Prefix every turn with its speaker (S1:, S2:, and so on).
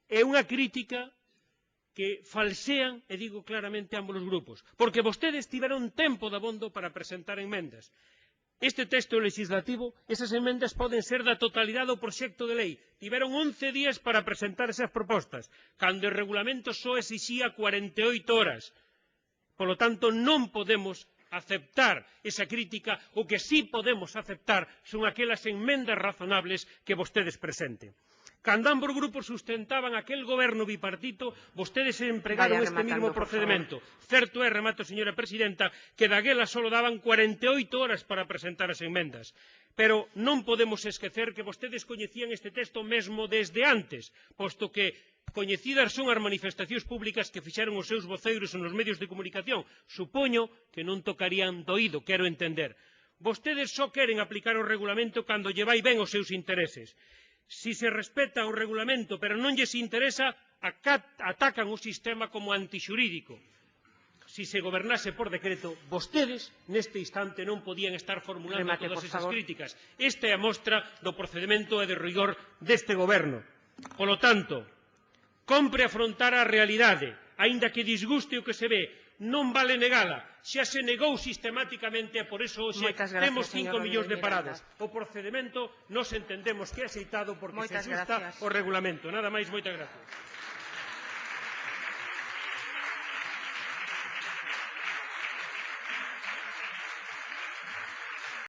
S1: é unha crítica que falsean, e digo claramente, ambos os grupos, porque vostedes tiveron tempo dabondo para presentar enmendas. Este texto legislativo, esas enmendas poden ser da totalidade do proxecto de lei. Tiveron 11 días para presentar esas propostas, cando o regulamento só exixía 48 horas. Por lo tanto, non podemos aceptar esa crítica. O que sí podemos aceptar son aquelas enmendas razonables que vostedes presenten. Cando ambos grupos sustentaban aquel goberno bipartito, vostedes empregaron este mismo procedimento. Certo é, remato, señora presidenta, que daquela só daban 48 horas para presentar as enmendas. Pero non podemos esquecer que vostedes coñecían este texto mesmo desde antes, posto que coñecidas son as manifestacións públicas que fixeron os seus voceiros nos medios de comunicación. Supoño que non tocarían do oído, quero entender. Vostedes só queren aplicar o regulamento cando lle vai ben os seus intereses. Si se respeta o regulamento, pero non lles interesa, atacan o sistema como antixurídico. Si se gobernase por decreto, vostedes neste instante non podían estar formulando todas esas críticas. Esta é a mostra do procedimento e de rigor deste goberno. Polo tanto, compre afrontar a realidade, aínda que disguste o que se ve. Non vale negala, xa se negou sistematicamente e por iso hoxe temos 5 millóns de parados. O procedimento nos entendemos que é axeitado porque se ajusta ao regulamento. Nada máis, moitas gracias.